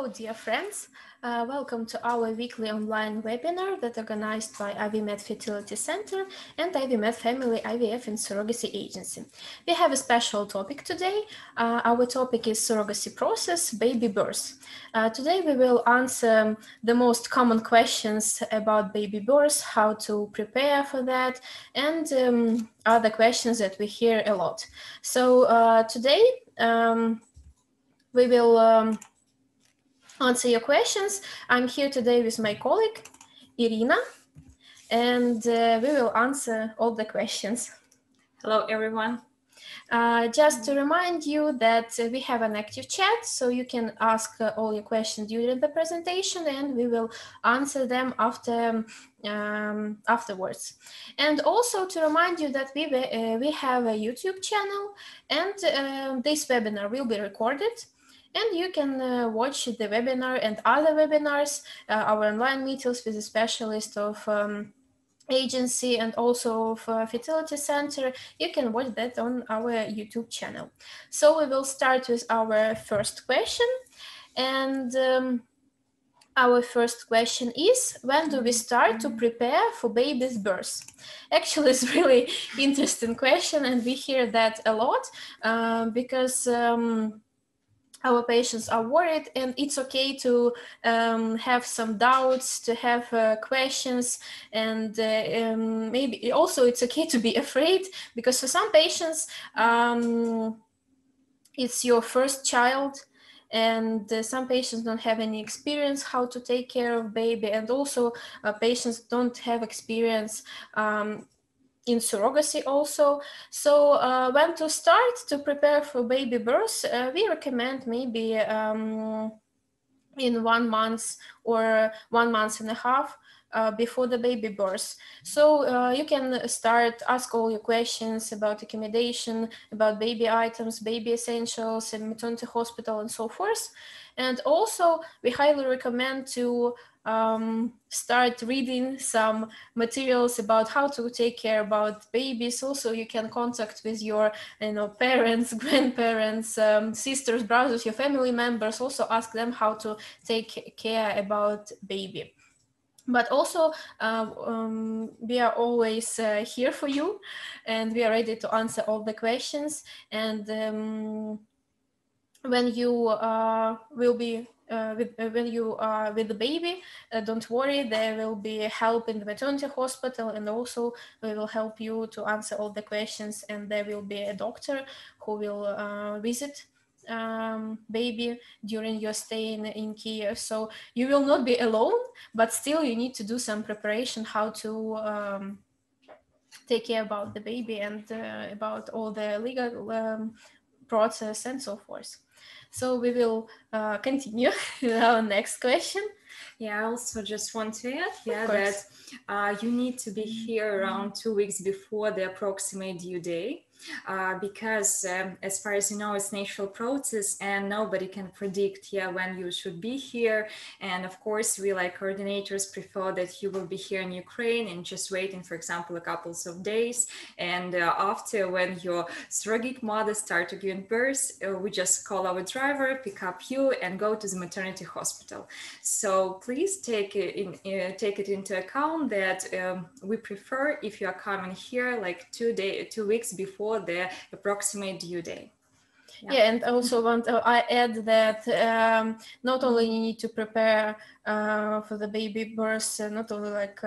Hello, dear friends. Welcome to our weekly online webinar that organized by IVMed Fertility Center and IVMed Family IVF and Surrogacy Agency. We have a special topic today. Our topic is surrogacy process, baby birth. Today we will answer the most common questions about baby birth, how to prepare for that, and other questions that we hear a lot. So today we will answer your questions. I'm here today with my colleague, Irina, and we will answer all the questions. Hello, everyone. Just to remind you that we have an active chat, so you can ask all your questions during the presentation, and we will answer them afterwards. And also to remind you that we have a YouTube channel, and this webinar will be recorded. And you can watch the webinar and other webinars, our online meetings with a specialist of agency and also for fertility center. You can watch that on our YouTube channel. So we will start with our first question. And our first question is, when do we start to prepare for baby's birth? Actually, it's a really interesting question, and we hear that a lot because our patients are worried, and it's okay to have some doubts, to have questions, and maybe also it's okay to be afraid, because for some patients it's your first child, and some patients don't have any experience how to take care of baby, and also patients don't have experience in surrogacy also. So when to start to prepare for baby birth, we recommend maybe in 1 month or 1.5 months before the baby birth. So you can start, ask all your questions about accommodation, about baby items, baby essentials, and maternity hospital, and so forth. And also we highly recommend to start reading some materials about how to take care about babies. Also, you can contact with your parents, grandparents, sisters, brothers, your family members. Also ask them how to take care about baby. But also we are always here for you, and we are ready to answer all the questions. And when you will be when you are with the baby, don't worry, there will be help in the maternity hospital, and also we will help you to answer all the questions, and there will be a doctor who will visit baby during your stay in Kiev. So you will not be alone, but still you need to do some preparation how to take care about the baby, and about all the legal process and so forth. So we will continue with our next question. Yeah, I also just want to add that you need to be here around 2 weeks before the approximate due date, because as far as you know, it's natural process, and nobody can predict when you should be here. And of course, we like coordinators prefer that you will be here in Ukraine and just waiting, for example, a couple of days. And after, when your surrogate mother start to give birth, we just call our driver, pick up you, and go to the maternity hospital. So please take it into account that we prefer if you are coming here like 2 weeks before the approximate due date. Yeah, and also I add that not only you need to prepare for the baby birth, not only like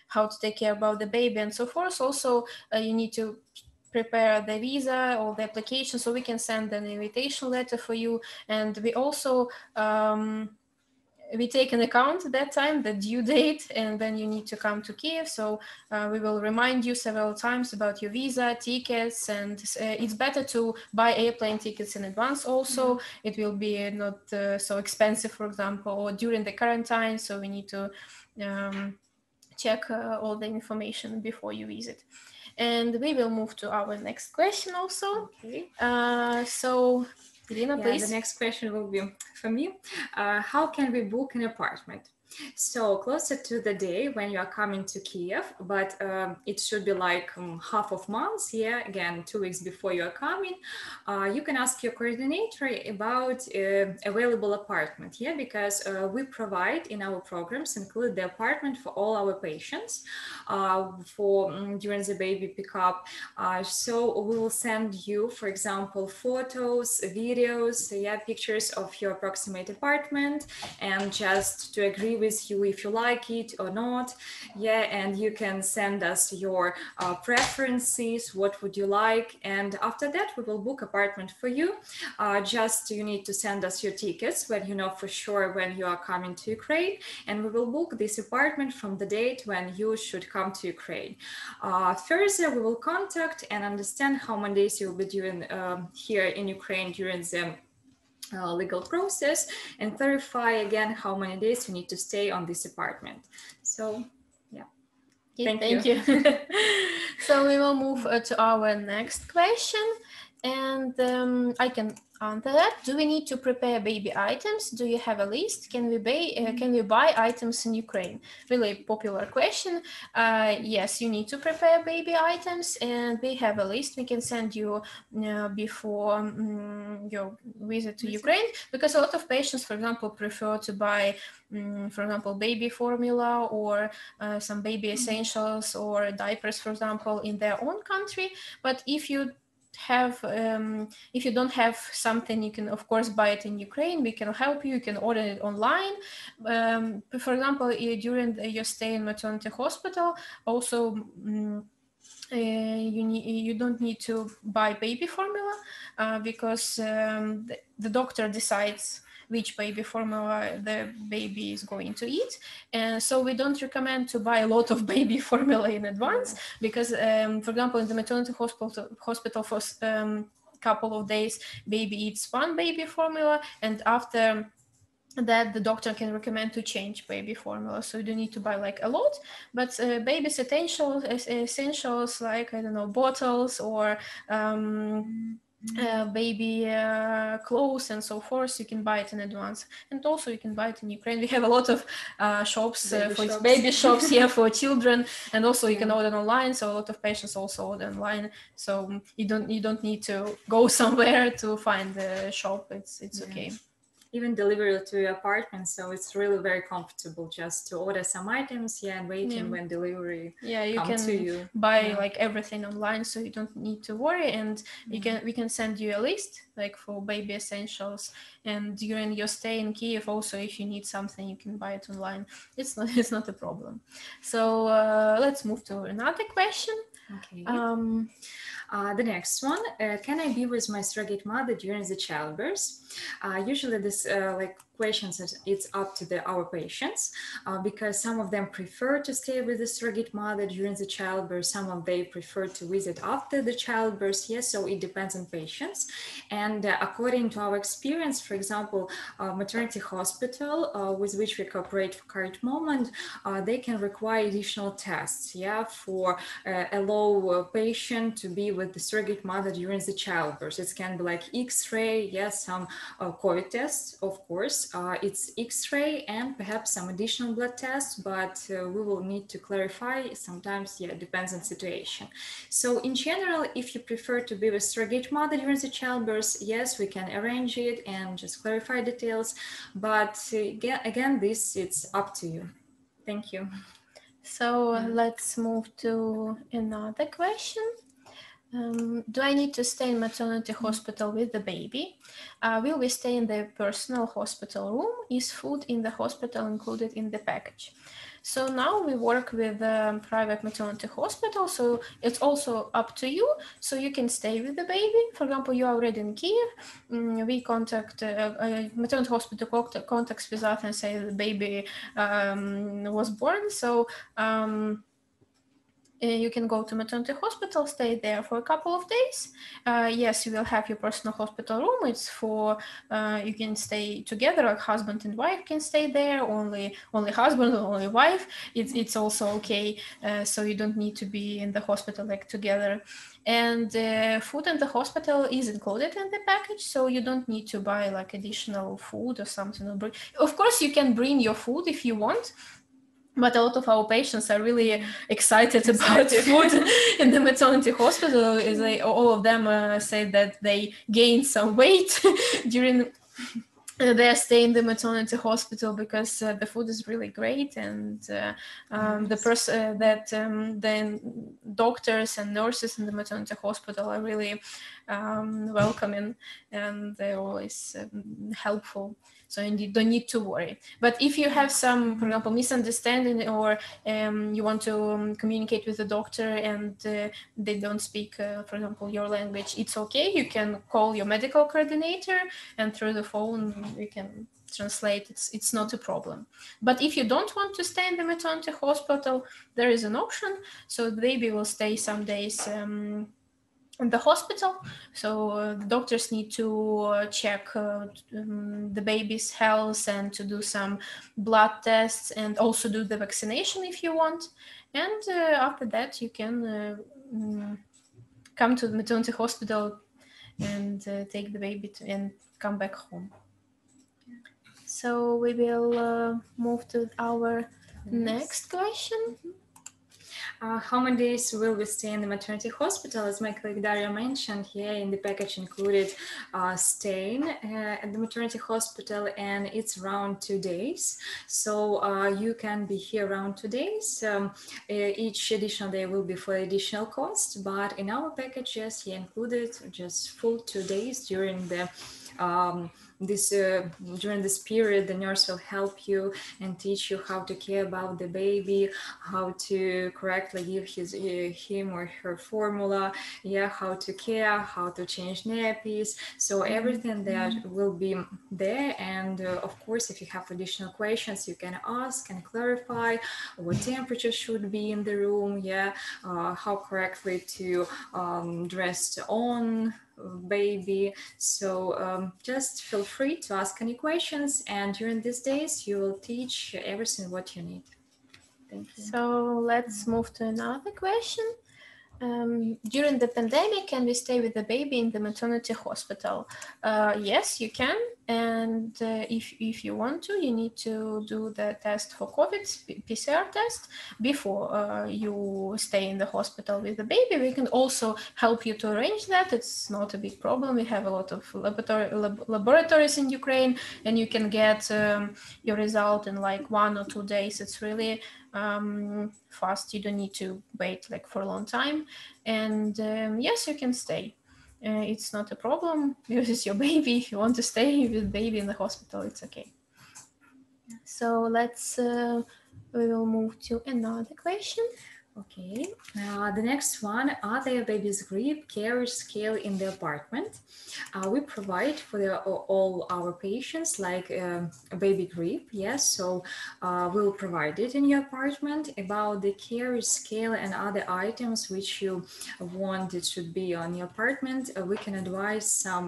how to take care about the baby and so forth, also you need to prepare the visa or the application, so we can send an invitation letter for you. And we also we take into account that time, the due date, and then you need to come to Kiev. So we will remind you several times about your visa, tickets, and it's better to buy airplane tickets in advance also. It will be not so expensive, for example, or during the quarantine. So we need to check all the information before you visit. And we will move to our next question also. Okay. So Irina, please. The next question will be from me. How can we book an apartment? So closer to the day when you are coming to Kiev, but it should be like half of months, yeah, again, 2 weeks before you are coming, you can ask your coordinator about available apartment, yeah, because we provide in our programs include the apartment for all our patients for during the baby pickup. So we will send you, for example, photos, videos, yeah, pictures of your approximate apartment, and just to agree with you if you like it or not, yeah, and you can send us your preferences, what would you like, and after that we will book apartment for you. Just you need to send us your tickets when you know for sure when you are coming to Ukraine, and we will book this apartment from the date when you should come to Ukraine. Further, we will contact and understand how many days you will be doing here in Ukraine during the legal process, and clarify again how many days you need to stay on this apartment. So yeah, Thank you. So we will move to our next question, and I can answer that. Do we need to prepare baby items? Do you have a list? Can we buy items in Ukraine? Really popular question. Yes, you need to prepare baby items, and we have a list we can send you before your visit to Ukraine, because a lot of patients, for example, prefer to buy, for example, baby formula or some baby essentials or diapers, for example, in their own country. But if you don't have something, you can of course buy it in Ukraine. We can help you. You can order it online. For example, during your stay in maternity hospital, also you don't need to buy baby formula because the doctor decides which baby formula the baby is going to eat. And so we don't recommend to buy a lot of baby formula in advance, because for example, in the maternity hospital for couple of days, baby eats one baby formula, and after that the doctor can recommend to change baby formula. So you don't need to buy like a lot, but baby's essentials like, I don't know, bottles or baby clothes and so forth, you can buy it in advance. And also you can buy it in Ukraine. We have a lot of shops for baby shops here for children, and also you can order online. So a lot of patients also order online, so you don't need to go somewhere to find the shop. It's okay. Even delivery to your apartment, so it's really very comfortable just to order some items, and waiting when delivery you come can to you. buy like everything online, so you don't need to worry. And we can send you a list like for baby essentials, and during your stay in Kiev also, if you need something, you can buy it online. It's not a problem. So let's move to another question. Okay. The next one, can I be with my surrogate mother during the childbirth? Usually this questions, it's up to our patients, because some of them prefer to stay with the surrogate mother during the childbirth, some of them prefer to visit after the childbirth. Yes, so it depends on patients. And according to our experience, for example, maternity hospital with which we cooperate for current moment, they can require additional tests, for allow patient to be with the surrogate mother during the childbirth. It can be like X-ray, some COVID tests, of course. It's X-ray and perhaps some additional blood tests, but we will need to clarify. Sometimes, it depends on situation. So in general, if you prefer to be with surrogate mother during the childbirth, yes, we can arrange it and just clarify details. But again, it's up to you. Thank you. So let's move to another question. Do I need to stay in maternity hospital with the baby? Will we stay in the personal hospital room? Is food in the hospital included in the package? So now we work with private maternity hospital, so it's also up to you. So you can stay with the baby. For example, you are already in Kiev. We contact maternity hospital contacts with us and say the baby was born. So You can go to maternity hospital, stay there for a couple of days. Yes, you will have your personal hospital room. It's for you can stay together, like husband and wife can stay there. Only husband, only wife. It's also okay. So you don't need to be in the hospital like together. And food in the hospital is included in the package, so you don't need to buy like additional food or something. Of course, you can bring your food if you want. But a lot of our patients are really excited about food in the maternity hospital. All of them say that they gained some weight during their stay in the maternity hospital because the food is really great, and the doctors and nurses in the maternity hospital are really welcoming, and they're always helpful. So you don't need to worry. But if you have some, for example, misunderstanding, or you want to communicate with the doctor and they don't speak, for example, your language, it's okay. You can call your medical coordinator, and through the phone you can translate. It's not a problem. But if you don't want to stay in the maternity hospital, there is an option. So the baby will stay some days in the hospital. So the doctors need to check the baby's health and to do some blood tests, and also do the vaccination if you want. And after that, you can come to the maternity hospital and take the baby and come back home. So we will move to our next question. How many days will we stay in the maternity hospital? As my colleague Daria mentioned, here in the package included staying at the maternity hospital, and it's around 2 days. So you can be here around 2 days. Each additional day will be for additional cost, but in our package, yes, he included just full 2 days during the during this period. The nurse will help you and teach you how to care about the baby, how to correctly give him or her formula, how to care, how to change nappies. So everything that will be there. And of course, if you have additional questions, you can ask and clarify what temperature should be in the room, how correctly to dress on baby. So just feel free to ask any questions, and during these days you will teach everything what you need. Thank you. So let's move to another question. During the pandemic, can we stay with the baby in the maternity hospital? Yes, you can. And if you want to, you need to do the test for COVID, PCR test, before you stay in the hospital with the baby. We can also help you to arrange that. It's not a big problem. We have a lot of laboratories in Ukraine, and you can get your result in like 1 or 2 days. It's really fast. You don't need to wait like for a long time. And yes, you can stay. It's not a problem because it's your baby. If you want to stay with baby in the hospital, it's okay. So let's we will move to another question. Okay, the next one, are there baby's grip carriage scale in the apartment? We provide for all our patients like a baby grip, yes, so we'll provide it in your apartment. About the carriage scale and other items which you want it should be on your apartment, we can advise some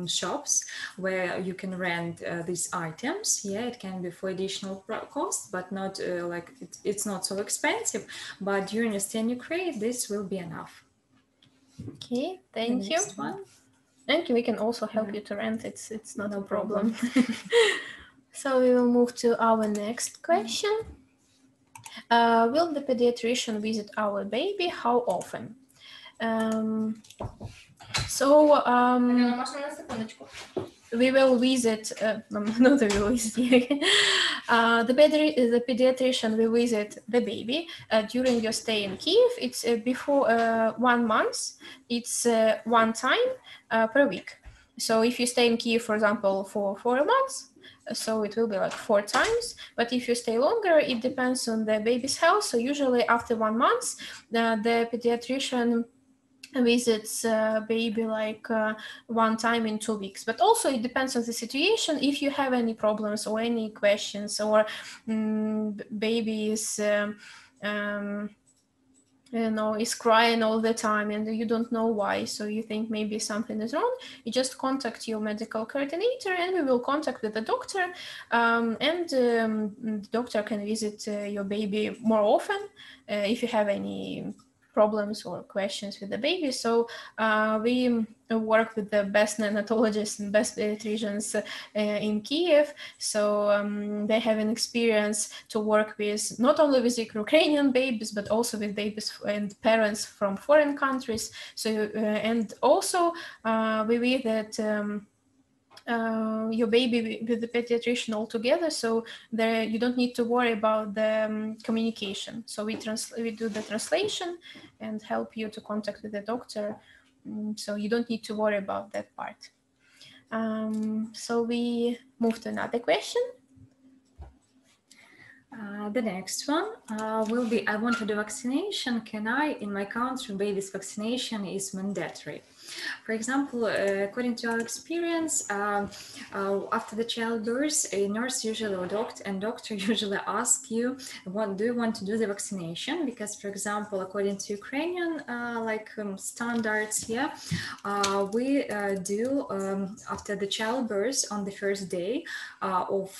shops where you can rent these items. It can be for additional cost, but not like it's not so expensive. But during a stay in Ukraine, this will be enough. Okay, thank you. One. And we can also help you to rent. It's not a problem. So we will move to our next question. Will the pediatrician visit our baby? How often? We will visit, not we will visit, the pediatrician will visit the baby during your stay in Kiev. It's before 1 month. It's one time per week. So if you stay in Kiev, for example, for 4 months, so it will be like 4 times. But if you stay longer, it depends on the baby's health. So usually after 1 month, the pediatrician visits baby like 1 time in 2 weeks. But also it depends on the situation. If you have any problems or any questions, or baby is is crying all the time and you don't know why, so you think maybe something is wrong, you just contact your medical coordinator and we will contact with the doctor, and the doctor can visit your baby more often if you have any problems or questions with the baby. So we work with the best neonatologists and best pediatricians in Kiev. So they have an experience to work with not only with Ukrainian babies, but also with babies and parents from foreign countries. So and also we believe that your baby with the pediatrician altogether, so there you don't need to worry about the communication. So we do the translation and help you to contact with the doctor, so you don't need to worry about that part. So we move to another question. The next one will be, I want to do vaccination. Can I? In my country, baby's vaccination is mandatory. For example, according to our experience, after the childbirth, a nurse usually or doctor usually ask you, do you want to do the vaccination? Because, for example, according to Ukrainian standards, we do after the childbirth on the first day of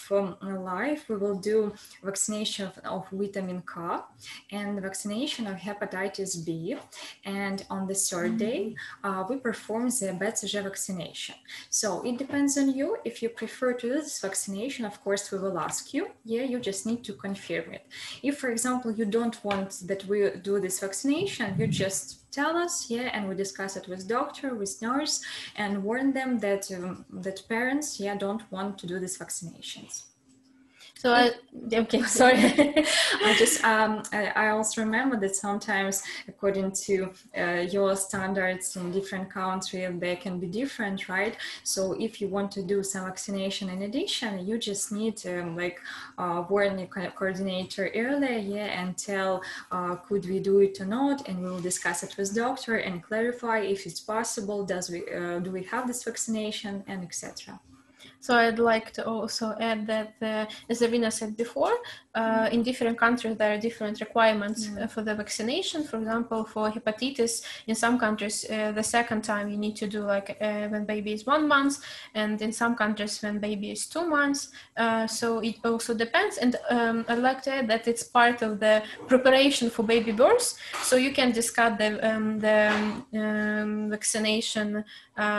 life, we will do vaccination of vitamin K and vaccination of hepatitis B, and on the third day we perform the BCG vaccination. So it depends on you. If you prefer to do this vaccination, of course we will ask you. You just need to confirm it. If, for example, you don't want that we do this vaccination, you just tell us, and we discuss it with doctor, with nurse, and warn them that that parents don't want to do these vaccinations. So okay, sorry. I also remember that sometimes, according to your standards in different countries, they can be different, right? So if you want to do some vaccination in addition, you just need to warn your coordinator earlier, and tell could we do it or not, and we will discuss it with doctor and clarify if it's possible. Do we have this vaccination, and etc. So I'd like to also add that, as Irina said before, in different countries there are different requirements for the vaccination. For example, for hepatitis, in some countries, the second time you need to do when baby is 1 month, and in some countries when baby is 2 months. So it also depends. And I'd like to add that it's part of the preparation for baby birth. So you can discuss the vaccination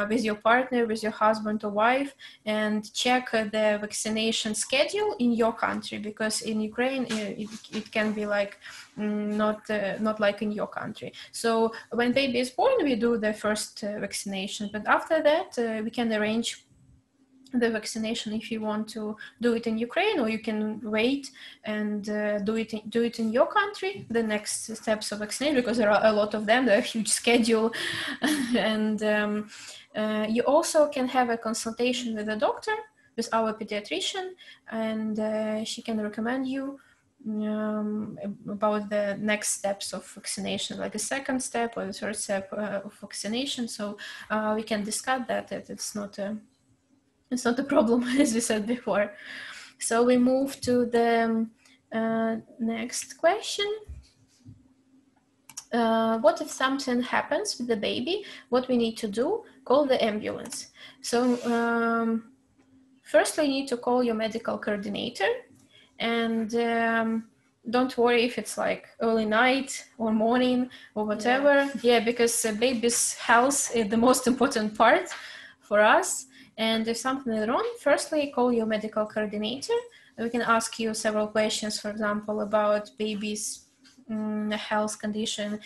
with your partner, with your husband or wife, and check the vaccination schedule in your country, because in Ukraine it can be not like in your country. So when baby is born, we do the first vaccination, but after that we can arrange the vaccination if you want to do it in Ukraine, or you can wait and do it in your country, the next steps of vaccination, because there are a lot of them, they're a huge schedule. And you also can have a consultation with a doctor, with our pediatrician, and she can recommend you about the next steps of vaccination, like a second step or the third step of vaccination. So we can discuss that it's not a problem, as we said before. So we move to the next question. What if something happens with the baby? What we need to do? Call the ambulance. So firstly, you need to call your medical coordinator, and don't worry if it's early night or morning or whatever. Because baby's health is the most important part for us. And if something is wrong, firstly, call your medical coordinator. We can ask you several questions, for example, about baby's health condition,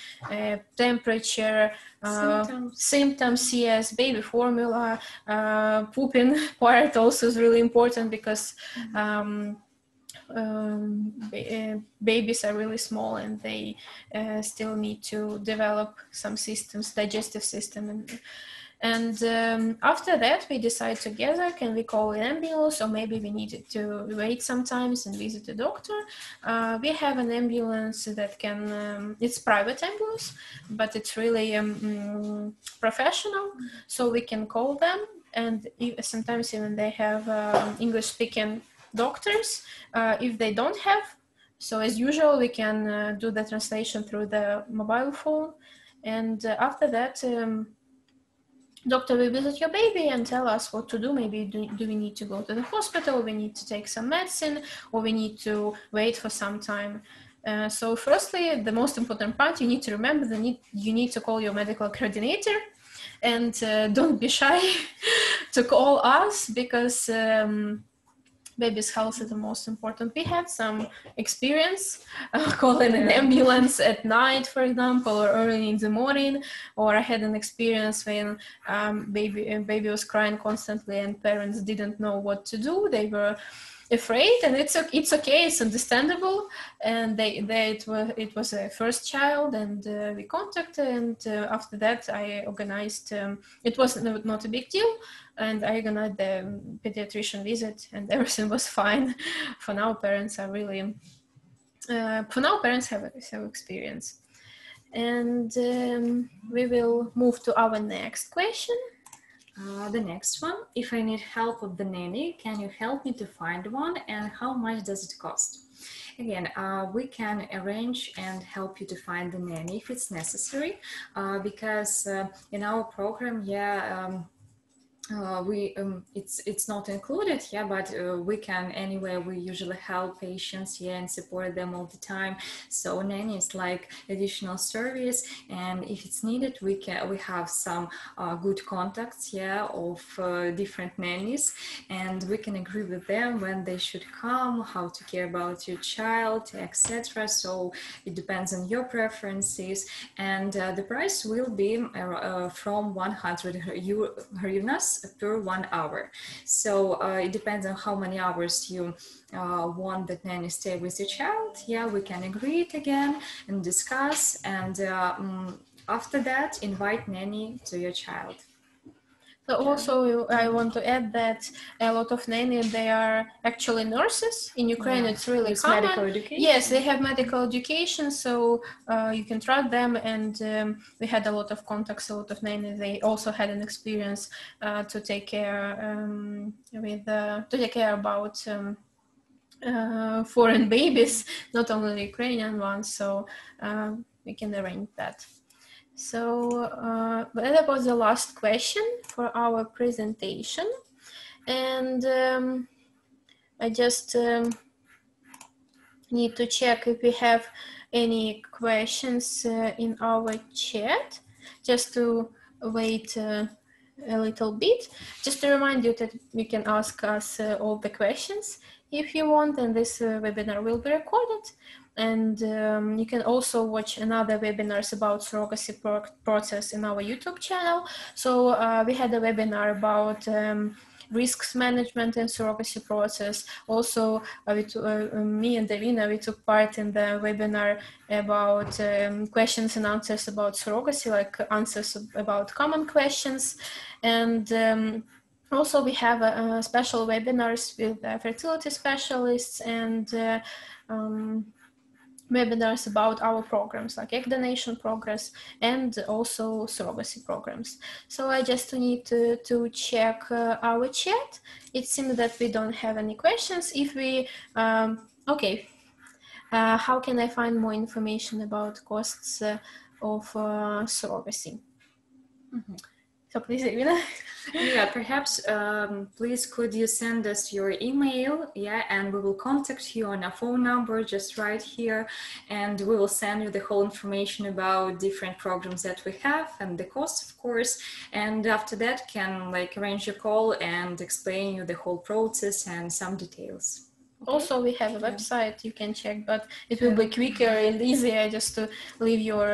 temperature, symptoms, yes, baby formula, pooping part also is really important, because babies are really small and they still need to develop some systems, digestive system, and after that we decide together, can we call an ambulance, or maybe we needed to wait sometimes and visit a doctor. We have an ambulance that can, it's private ambulance, but it's really professional, so we can call them, and sometimes even they have English speaking doctors. If they don't have, So as usual, we can do the translation through the mobile phone. And after that, doctor will visit your baby and tell us what to do. Maybe do we need to go to the hospital, we need to take some medicine, or we need to wait for some time. So firstly, the most important part, you need to remember that you need to call your medical coordinator, and don't be shy to call us, because baby's health is the most important. We had some experience calling an ambulance at night, for example, or early in the morning, or I had an experience when baby was crying constantly and parents didn't know what to do. They were afraid, and it's okay, it's understandable. And it was a first child, and we contacted, and after that I organized, it was not a big deal, and I organized the pediatrician visit, and everything was fine. For now, parents are really have experience. And we will move to our next question. The next one, if I need help with the nanny, can you help me to find one, and how much does it cost? Again, we can arrange and help you to find the nanny if it's necessary, because in our program, it's not included, but we can anyway. We usually help patients, and support them all the time. So nanny is like additional service, and if it's needed, we have some good contacts, of different nannies, and we can agree with them when they should come, how to care about your child, etc. So it depends on your preferences, and the price will be from 100 hryvnias per 1 hour. So it depends on how many hours you want that nanny stay with your child. We can agree it again and discuss, and after that invite nanny to your child. So also I want to add that a lot of nannies, they are actually nurses. In Ukraine, it's really common. Medical education. Yes, they have medical education, so you can trust them. And we had a lot of contacts, a lot of nannies. They also had an experience to take care about foreign babies, not only Ukrainian ones. So we can arrange that. So that was the last question for our presentation, and I just need to check if we have any questions in our chat, just to wait a little bit. Just to remind you that you can ask us all the questions if you want, and this webinar will be recorded. And you can also watch another webinars about surrogacy process in our YouTube channel. So we had a webinar about risks management and surrogacy process. Also, me and Davina, we took part in the webinar about questions and answers about surrogacy, like answers about common questions. And also, we have special webinars with fertility specialists and webinars about our programs, like egg donation progress and also surrogacy programs. So I just need to check our chat. It seems that we don't have any questions. If we, okay, how can I find more information about costs of surrogacy? Mm-hmm. So please, Irina. Perhaps please could you send us your email, and we will contact you on a phone number just right here, and we will send you the whole information about different programs that we have and the cost, of course, and after that can arrange a call and explain you the whole process and some details. Okay. Also, we have a website you can check, but it will be quicker and easier just to leave your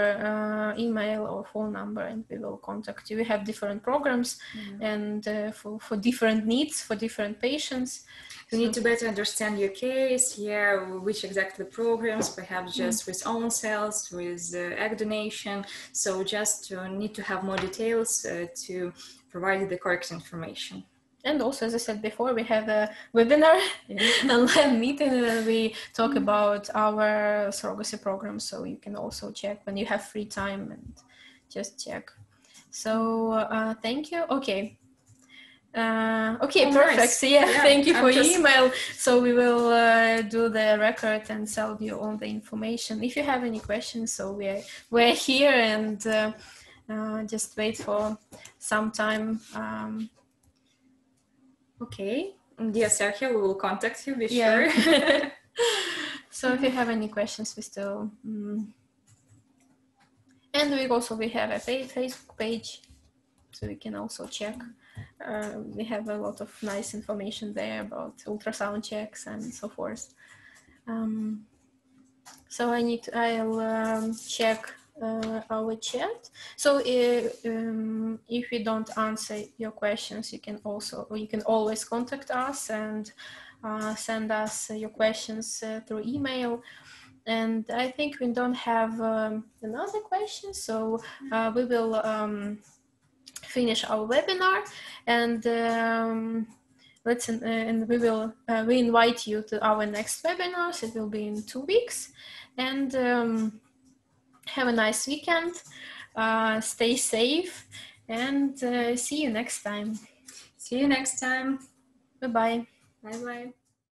email or phone number, and we will contact you. We have different programs and for different needs, for different patients. You need to better understand your case, which exactly programs, perhaps just with own cells, with egg donation. So just need to have more details to provide you the correct information. And also, as I said before, we have a webinar, online meeting, and we talk about our surrogacy program. So you can also check when you have free time and just check. So thank you. Okay. Okay, Oh, perfect. nice. So, yeah, thank you for your just... email. So we will do the record and send you all the information. If you have any questions, so we're here, and just wait for some time. Okay. Dear Sergio, we will contact you, be Yeah. sure. So if you have any questions, we still... And we have a Facebook page, so you can also check. We have a lot of nice information there about ultrasound checks and so forth. So I'll check our chat. So if we don't answer your questions, you can always contact us and send us your questions through email. And I think we don't have another question, so we will finish our webinar, and and we invite you to our next webinars. It will be in 2 weeks, and have a nice weekend. Stay safe, and see you next time. See you next time. Bye-bye. Bye-bye.